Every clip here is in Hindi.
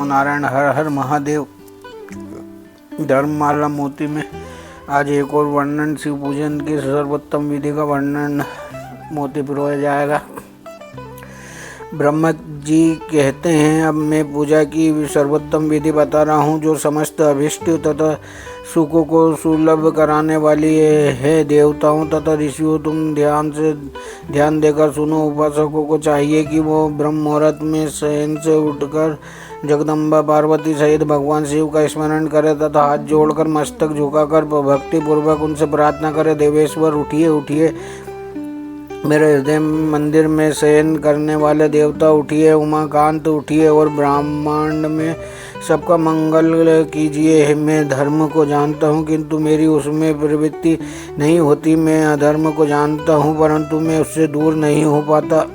नमो नारायण। हर हर महादेव। धर्ममाला मोती में आज एक और वर्णन, शिव पूजन की सर्वोत्तम विधि का वर्णन मोती पिरोया जाएगा। ब्रह्मा जी कहते हैं, अब मैं पूजा की सर्वोत्तम विधि बता रहा हूँ जो समस्त अभिष्ट तथा सुखों को सुलभ कराने वाली है। देवताओं तथा ऋषियों, तुम ध्यान देकर सुनो। उपासकों को चाहिए कि वो ब्रह्म मुहूर्त में शयन से उठकर जगदम्बा पार्वती सहित भगवान शिव का स्मरण करे तथा हाथ जोड़कर मस्तक झुकाकर भक्ति पूर्वक उनसे प्रार्थना करे। देवेश्वर उठिए उठिए, मेरे हृदय मंदिर में शयन करने वाले देवता उठिए। उमाकांत उठिए और ब्रह्मांड में सबका मंगल कीजिए। मैं धर्म को जानता हूँ किंतु मेरी उसमें प्रवृत्ति नहीं होती। मैं अधर्म को जानता हूँ परंतु मैं उससे दूर नहीं हो पाता।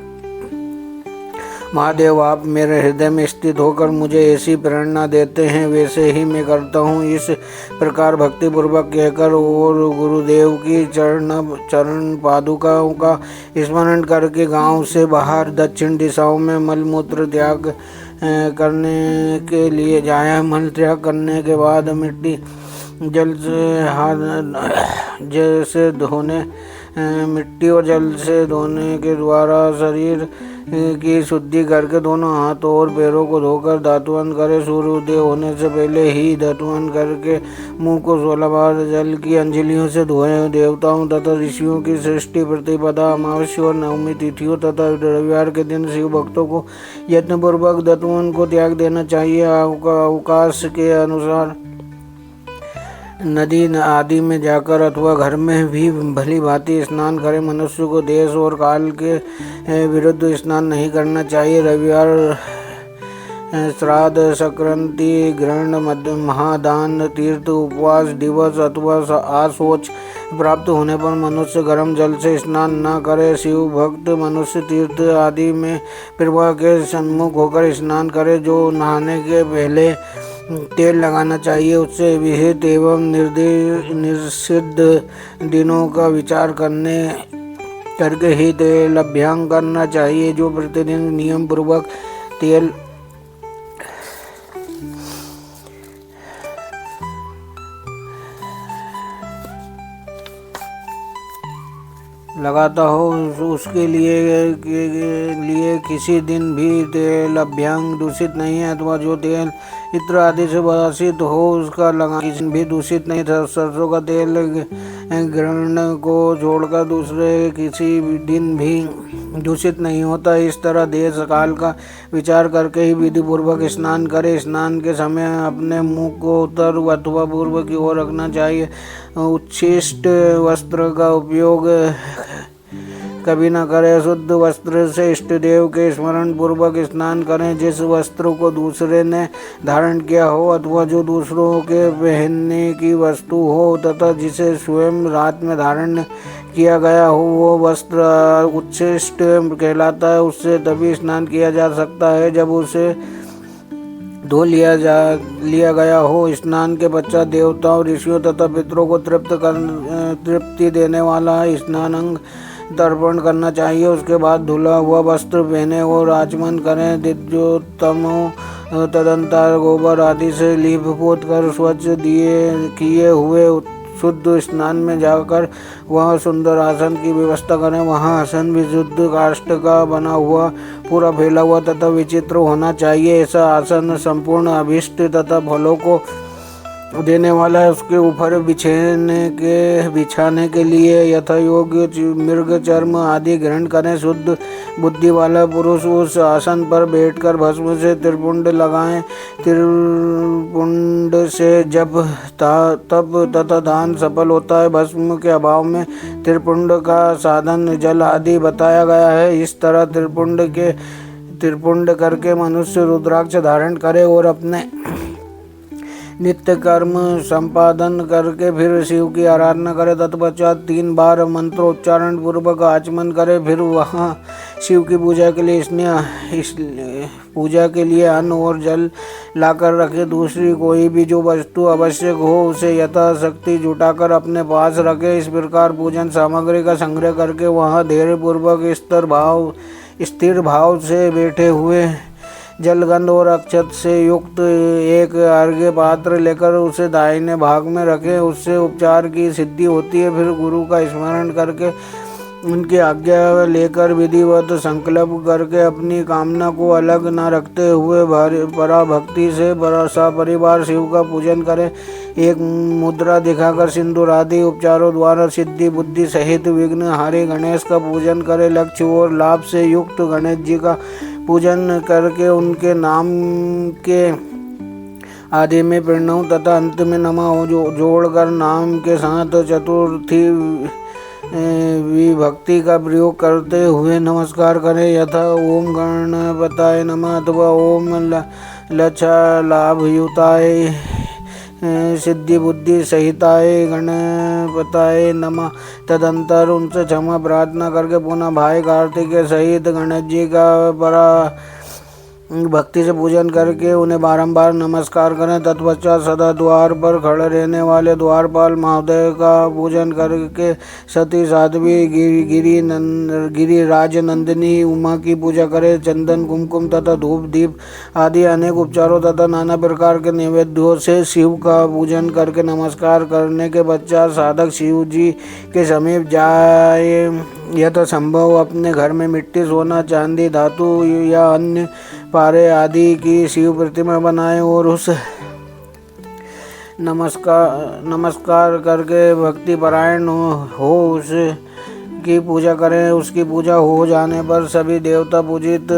महादेव, आप मेरे हृदय में स्थित होकर मुझे ऐसी प्रेरणा देते हैं, वैसे ही मैं करता हूँ। इस प्रकार भक्तिपूर्वक कहकर और गुरुदेव की चरण पादुकाओं का स्मरण करके गांव से बाहर दक्षिण दिशाओं में मलमूत्र त्याग करने के लिए जाया। मल त्याग करने के बाद मिट्टी और जल से धोने के द्वारा शरीर की शुद्धि करके दोनों हाथों और पैरों को धोकर दातुवन करे। सूर्योदय होने से पहले ही दातुवन करके मुंह को 16 बार जल की अंजलियों से धोएं। देवताओं तथा ऋषियों की सृष्टि प्रतिपदा, अमावस्या और नवमी तिथियों तथा रविवार के दिन शिव भक्तों को यत्नपूर्वक दातुवन को त्याग देना चाहिए। अवकाश के अनुसार नदी आदि में जाकर अथवा घर में भी भली भांति स्नान करें। मनुष्य को देश और काल के विरुद्ध स्नान नहीं करना चाहिए। रविवार, श्राद्ध, संक्रांति, ग्रहण, महादान, तीर्थ, उपवास दिवस अथवा आशोच प्राप्त होने पर मनुष्य गर्म जल से स्नान न करे। शिव भक्त मनुष्य तीर्थ आदि में प्रवाह के सम्मुख होकर स्नान करे। जो नहाने के पहले तेल लगाना चाहिए उससे विहित एवं निषिद्ध दिनों का विचार करके ही तेल अभ्यंग करना चाहिए। जो प्रतिदिन नियम पूर्वक तेल लगाता हो उसके लिए किसी दिन भी तेल अभ्यंग दूषित नहीं है, अथवा जो तेल इत्र आदि से बासित हो उसका लगा किसी भी दूषित नहीं था। सरसों का तेल ग्रहण को छोड़कर दूसरे किसी दिन भी दूषित नहीं होता। इस तरह देश काल का विचार करके ही विधि पूर्वक स्नान करें। स्नान के समय अपने मुंह को उत्तर अथवा पूर्व की ओर रखना चाहिए। उच्छिष्ट वस्त्र का उपयोग कभी न करें। शुद्ध वस्त्र से इष्ट देव के स्मरण पूर्वक स्नान करें। जिस वस्त्र को दूसरे ने धारण किया हो अथवा जो दूसरों के पहनने की वस्तु हो तथा जिसे स्वयं रात में धारण किया गया हो वो वस्त्र उच्छिष्ट कहलाता है। उससे तभी स्नान किया जा सकता है जब उसे धो लिया गया हो। स्नान के पश्चात देवताओं, ऋषियों तथा पितरों को तृप्ति देने वाला स्नानांग तर्पण करना चाहिए। उसके बाद धुला हुआ वस्त्र पहने और आचमन करें। दिव्योत्तमों तदंतर गोबर आदि से लीपपोत कर स्वच्छ किए हुए शुद्ध स्नान में जाकर वहाँ सुंदर आसन की व्यवस्था करें। वहाँ आसन भी शुद्ध काष्ठ का बना हुआ, पूरा फैला हुआ तथा विचित्र होना चाहिए। ऐसा आसन संपूर्ण अभीष्ट तथा फलों को देने वाला है। उसके ऊपर बिछाने के लिए यथा योग्य मृग चर्म आदि ग्रहण करें। शुद्ध बुद्धि वाला पुरुष उस आसन पर बैठकर भस्म से त्रिपुंड लगाएं। त्रिपुंड से जब तप तथा दान सफल होता है। भस्म के अभाव में त्रिपुंड का साधन जल आदि बताया गया है। इस तरह त्रिपुंड करके मनुष्य रुद्राक्ष धारण करे और अपने नित्य कर्म संपादन करके फिर शिव की आराधना करे। तत्पश्चात 3 बार मंत्रोच्चारण पूर्वक आचमन करे। फिर वहाँ शिव की पूजा के लिए अन्न और जल लाकर रखे। दूसरी कोई भी जो वस्तु आवश्यक हो उसे यथाशक्ति जुटाकर अपने पास रखे। इस प्रकार पूजन सामग्री का संग्रह करके वहाँ धैर्य पूर्वक स्थिर भाव से बैठे हुए जलगंध और अक्षत से युक्त एक अर्घ्य पात्र लेकर उसे दाहिने भाग में रखें। उससे उपचार की सिद्धि होती है। फिर गुरु का स्मरण करके उनकी आज्ञा लेकर विधिवत संकल्प करके अपनी कामना को अलग न रखते हुए पराभक्ति से सपरिवार शिव का पूजन करें। एक मुद्रा दिखाकर सिंदूर आदि उपचारों द्वारा सिद्धि बुद्धि सहित विघ्न हारे गणेश का पूजन करें। लक्ष्य और लाभ से युक्त गणेश जी का पूजन करके उनके नाम के आदि में प्रणव तथा अंत में नमः जोड़कर नाम के साथ चतुर्थी विभक्ति का प्रयोग करते हुए नमस्कार करें। यथा ओम गणपताय नमः अथवा ओम लक्षलाभयुताय सिद्धि बुद्धि सहिताय गणपताय नमः। तदंतर उनसे क्षमा प्रार्थना करके पुनः भाई कार्तिक के सहित गणेश जी का परा भक्ति से पूजन करके उन्हें बारंबार नमस्कार करें। तत्पश्चात सदा द्वार पर खड़े रहने वाले द्वारपाल महोदय का पूजन करके सती साध्वी गिरिराज नंदिनी उमा की पूजा करें। चंदन कुमकुम तथा धूप दीप आदि अनेक उपचारों तथा नाना प्रकार के नैवेद्यों से शिव का पूजन करके नमस्कार करने के पश्चात साधक शिव जी के समीप जाए। यथा संभव अपने घर में मिट्टी सोना चांदी धातु या अन्य पारे आदि की शिव प्रतिमा बनाएं और उस नमस्कार करके भक्ति परायण हो उसकी पूजा करें। उसकी पूजा हो जाने पर सभी देवता पूजित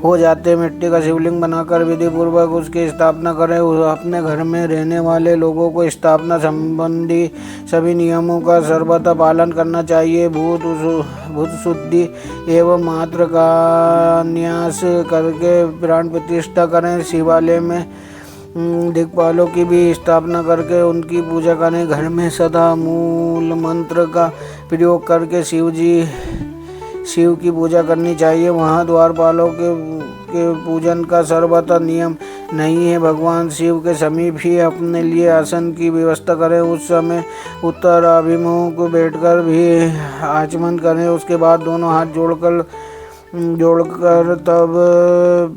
हो जाते। मिट्टी का शिवलिंग बनाकर विधि पूर्वक उसकी स्थापना करें। अपने घर में रहने वाले लोगों को स्थापना संबंधी सभी नियमों का सर्वथा पालन करना चाहिए। भूत शुद्धि एवं मात्र का न्यास करके प्राण प्रतिष्ठा करें। शिवालय में दिक्पालों की भी स्थापना करके उनकी पूजा करें। घर में सदा मूल मंत्र का प्रयोग करके शिव की पूजा करनी चाहिए। वहाँ द्वारपालों के पूजन का सर्वथा नियम नहीं है। भगवान शिव के समीप ही अपने लिए आसन की व्यवस्था करें। उस समय उत्तर अभिमुख बैठकर भी आचमन करें। उसके बाद दोनों हाथ जोड़कर तब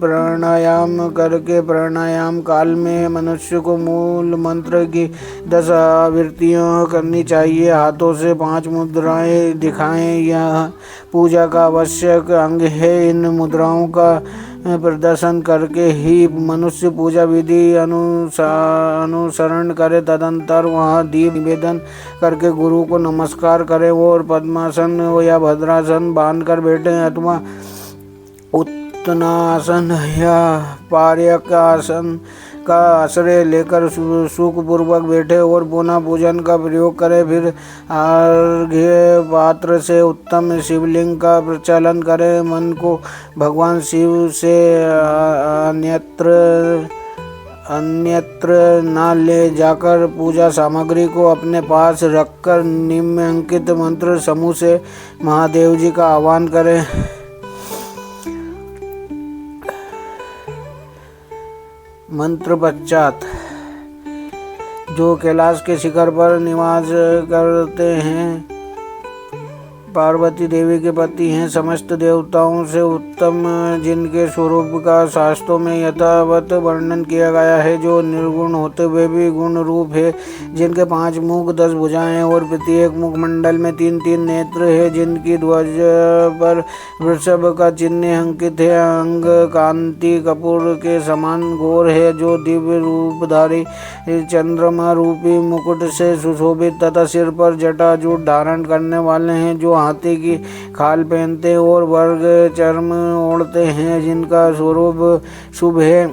प्राणायाम करके प्राणायाम काल में मनुष्य को मूल मंत्र की 10 आवृत्तियाँ करनी चाहिए। हाथों से 5 मुद्राएं दिखाएं। यह पूजा का आवश्यक अंग है। इन मुद्राओं का प्रदर्शन करके ही मनुष्य पूजा विधि अनुसरण करे। तदंतर वहाँ दीप निवेदन करके गुरु को नमस्कार करें और पद्मासन या भद्रासन बांधकर बैठे अथवा उत्तनासन या पार्यकासन का आश्रय लेकर सुखपूर्वक बैठे और पुनः पूजन का प्रयोग करें। फिर अर्घ्य पात्र से उत्तम शिवलिंग का प्रचलन करें। मन को भगवान शिव से अन्यत्र न ले जाकर पूजा सामग्री को अपने पास रखकर निम्नलिखित मंत्र समूह से महादेव जी का आह्वान करें। मंत्र पश्चात जो कैलाश के शिखर पर निवास करते हैं, पार्वती देवी के पति हैं, समस्त देवताओं से उत्तम, जिनके स्वरूप का शास्त्रों में यथावत वर्णन किया गया है, जो निर्गुण होते हुए भी गुण रूप है, जिनके 5 मुख 10 भुजाएं और प्रत्येक मुखमंडल में 3-3 नेत्र है, जिनकी ध्वज पर वृषभ का चिन्ह अंकित है, अंग कांति कपूर के समान गोर है, जो दिव्य रूपधारी चंद्रमा रूपी मुकुट से सुशोभित तथा सिर पर जटाजूट धारण करने वाले हैं, जो हाथी की खाल पहनते हैं और वर्ग चर्म ओढ़ते हैं, जिनका स्वरूप शुभ है,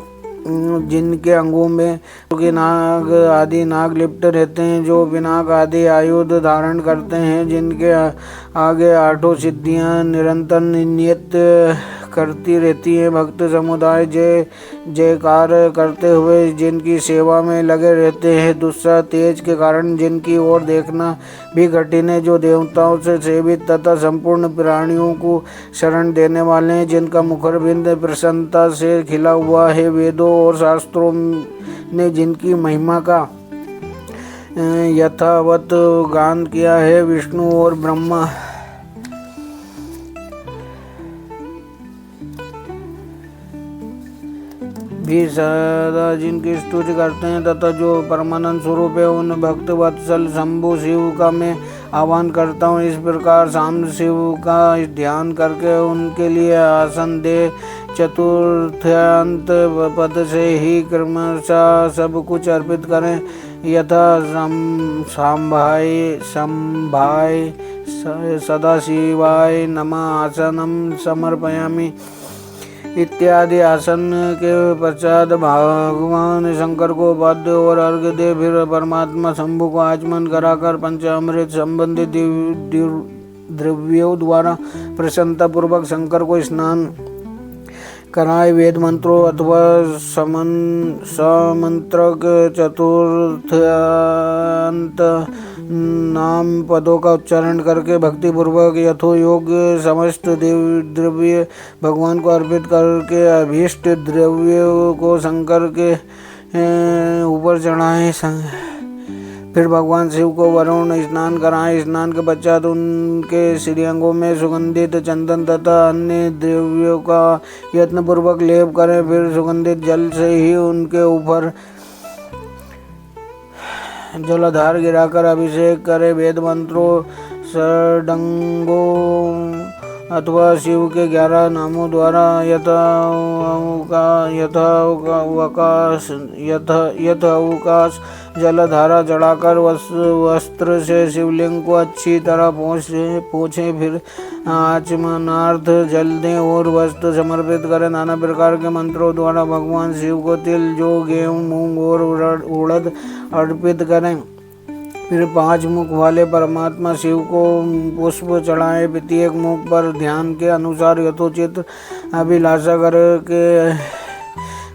जिनके अंगों में नाग आदि नाग लिप्त रहते हैं, जो पिनाक आदि आयुध धारण करते हैं, जिनके आगे 8 सिद्धियां निरंतर नियत करती रहती हैं, भक्त समुदाय जय जयकार करते हुए जिनकी सेवा में लगे रहते हैं, दूसरा तेज के कारण जिनकी ओर देखना भी कठिन है, जो देवताओं से सेवित तथा संपूर्ण प्राणियों को शरण देने वाले हैं, जिनका मुखरबिंद प्रसन्नता से खिला हुआ है, वेदों और शास्त्रों ने जिनकी महिमा का यथावत गान किया है, विष्णु और ब्रह्मा भी सदा जिनकी स्तुति करते हैं तथा जो परमानंद स्वरूप है उन भक्त वत्सल शंभु शिव का मैं आह्वान करता हूँ। इस प्रकार शाम शिव का ध्यान करके उनके लिए आसन दे। चतुर्थ्यांत पद से ही क्रमशः सब कुछ अर्पित करें। यथा संभाय सदाशिवाय नमः आसनम समर्पयामि इत्यादि आसन के पश्चात भगवान शंकर को वाद्य और अर्घ्य दे। फिर परमात्मा शंभु को आचमन कराकर पंचामृत संबंधित द्रव्यों द्वारा प्रसन्नता पूर्वक शंकर को स्नान कराए। वेद मंत्रों अथवा समंत्रक चतुर्थ्यांत नाम पदों का उच्चारण करके भक्तिपूर्वक यथोयोग समस्त द्रव्य भगवान को अर्पित करके अभीष्ट द्रव्य को शंकर के ऊपर चढ़ाएं। फिर भगवान शिव को वरुण स्नान कराएं। स्नान के पश्चात उनके श्रीअंगों में सुगंधित चंदन तथा अन्य द्रव्यों का यत्नपूर्वक लेप करें। फिर सुगंधित जल से ही उनके ऊपर जलाधार गिराकर अभिषेक करें। वेद मंत्रों षडंगों अथवा शिव के 11 नामों द्वारा यथावकाश जलधारा चढ़ाकर वस्त्र से शिवलिंग को अच्छी तरह पोंछें। फिर आचमनार्थ जल दें और वस्त्र समर्पित करें। नाना प्रकार के मंत्रों द्वारा भगवान शिव को तिल, जौ, गेहूँ, मूंग और उड़द अर्पित करें। फिर 5 मुख वाले परमात्मा शिव को पुष्प चढ़ाएं। प्रत्येक मुख पर ध्यान के अनुसार यथोचित अभिलाषा करके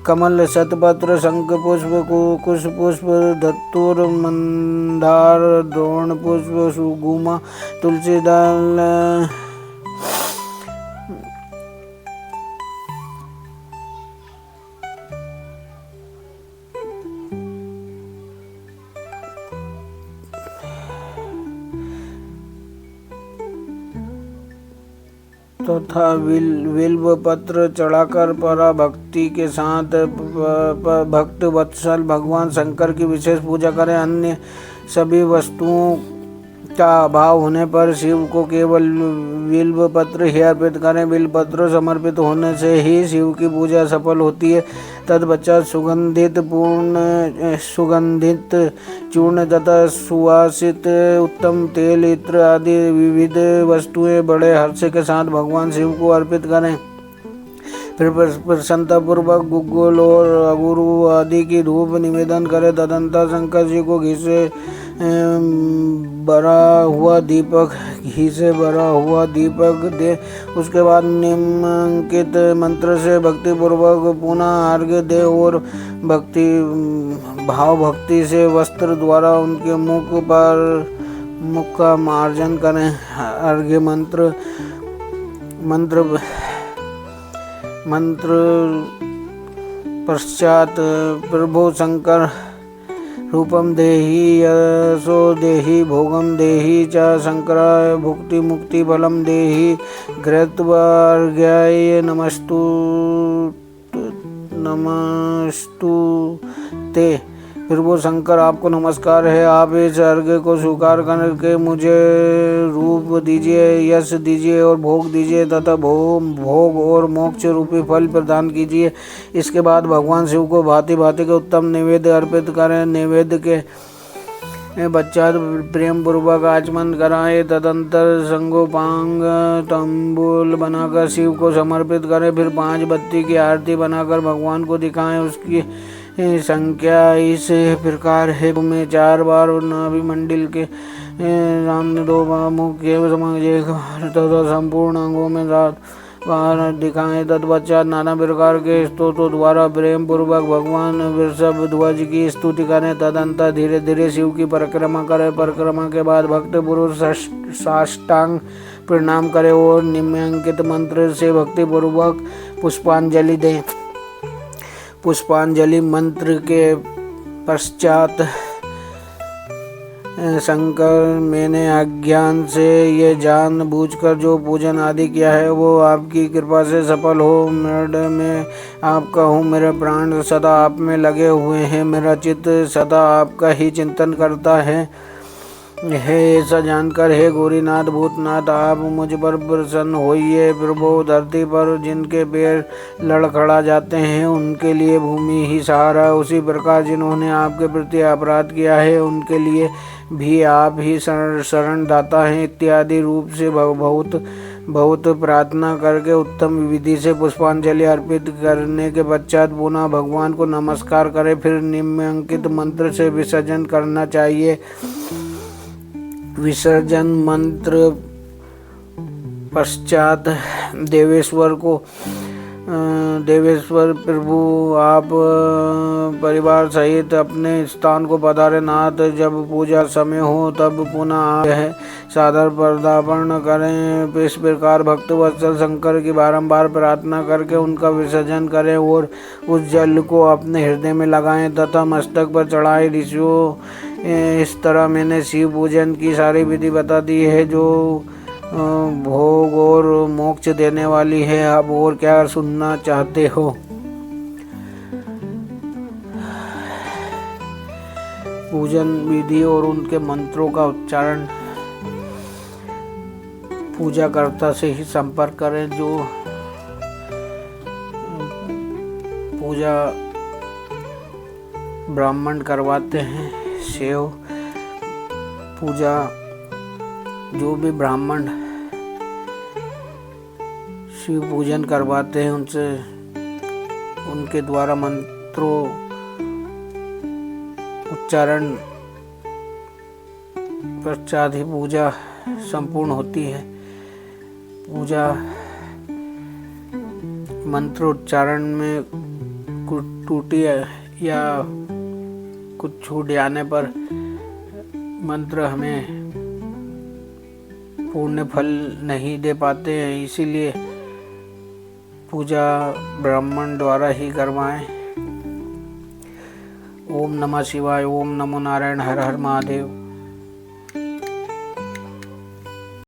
कमल, शतपत्र, शंख पुष्प, कुश पुष्प, धतूर, मंदार, द्रोण पुष्प, सुगुमा, तुलसी दल, तथा बिल्व पत्र चढ़ाकर पराभक्ति के साथ भक्त वत्सल भगवान शंकर की विशेष पूजा करें। अन्य सभी वस्तुओं का अभाव होने पर शिव को केवल बिल्व पत्र ही अर्पित करें। बिल्व पत्र समर्पित होने से ही शिव की पूजा सफल होती है। तत्पश्चात सुगंधित चूर्ण तथा सुवासित उत्तम तेल, इत्र आदि विविध वस्तुएं बड़े हर्ष के साथ भगवान शिव को अर्पित करें। फिर प्रसन्नतापूर्वक गुग्गुल और अगुरु आदि की धूप निवेदन करें। तदंतर शंकर जी को घी से भरा हुआ दीपक दे। उसके बाद निम्नलिखित मंत्र से भक्तिपूर्वक पुनः अर्घ्य दे और भक्ति से वस्त्र द्वारा उनके मुख का मार्जन करें। अर्घ्य मंत्र पश्चात प्रभो शंकर रूपम देहि यशो देहि भोगम देहि च शंकराय भुक्ति मुक्ति फलम देहि घृत्वार्घ्याय नमस्तु ते। फिर वो शंकर आपको नमस्कार है, आप इस अर्घ्य को स्वीकार करके मुझे रूप दीजिए, यश दीजिए और भोग दीजिए तथा भोग और मोक्ष रूपी फल प्रदान कीजिए। इसके बाद भगवान शिव को भांति भांति के उत्तम नैवेद्य अर्पित करें। नैवेद्य के पश्चात प्रेम पूर्वक आचमन कराएं। तदंतर संगोपांग तंबूल बनाकर शिव को समर्पित करें। फिर 5 बत्ती की आरती बनाकर भगवान को दिखाएं। उसकी संख्या इस प्रकार है। में 4 बार नाभि मंडल के सामने 2 बार मुख के समझ तथा संपूर्ण अंगों में 7 बार दिखाएं। तत्पश्चात नाना प्रकार के स्तोत्रों द्वारा प्रेम पूर्वक भगवान वृषभ ध्वज की स्तुति करें। तदंतर धीरे धीरे शिव की परिक्रमा करें। परिक्रमा के बाद भक्त पुरुष साष्टांग प्रणाम करें और निम्नलिखित मंत्र से भक्ति पूर्वक पुष्पांजलि दें। पुष्पांजलि मंत्र के पश्चात शंकर, मैंने अज्ञान से ये जान बूझकर जो पूजन आदि किया है वो आपकी कृपा से सफल हो। मैं आपका हूँ, मेरे प्राण सदा आप में लगे हुए हैं, मेरा चित्त सदा आपका ही चिंतन करता है ऐसा जानकर हे गौरीनाथ भूतनाथ, आप मुझ पर प्रसन्न होइए। प्रभु, धरती पर जिनके पैर लड़खड़ा जाते हैं उनके लिए भूमि ही सहारा, उसी प्रकार जिन्होंने आपके प्रति अपराध किया है उनके लिए भी आप ही शरण दाता हैं। इत्यादि रूप से बहुत प्रार्थना करके उत्तम विधि से पुष्पांजलि अर्पित करने के पश्चात पुनः भगवान को नमस्कार करें। फिर निम्नलिखित मंत्र से विसर्जन करना चाहिए। विसर्जन मंत्र पश्चात देवेश्वर प्रभु, आप परिवार सहित अपने स्थान को पधारे। नाथ, जब पूजा समय हो तब पुनः आप सादर पदार्पण करें। इस प्रकार भक्त वत्सल शंकर की बारंबार प्रार्थना करके उनका विसर्जन करें और उस जल को अपने हृदय में लगाएं तथा मस्तक पर चढ़ाएं। ऋषियों, इस तरह मैंने शिव पूजन की सारी विधि बता दी है जो भोग और मोक्ष देने वाली है। अब और क्या सुनना चाहते हो? पूजन विधि और उनके मंत्रों का उच्चारण पूजा कर्ता से ही संपर्क करें। जो पूजा ब्राह्मण करवाते हैं, शिव पूजा जो भी ब्राह्मण शिव पूजन करवाते हैं उनसे उनके द्वारा मंत्रों उच्चारण पश्चात ही पूजा संपूर्ण होती है। पूजा मंत्र उच्चारण में कुछ त्रुटि या कुछ छूट जाने पर मंत्र हमें पूर्ण फल नहीं दे पाते हैं, इसीलिए पूजा ब्राह्मण द्वारा ही करवाएं। ओम नमः शिवाय, ओम नमो नारायण, हर हर महादेव।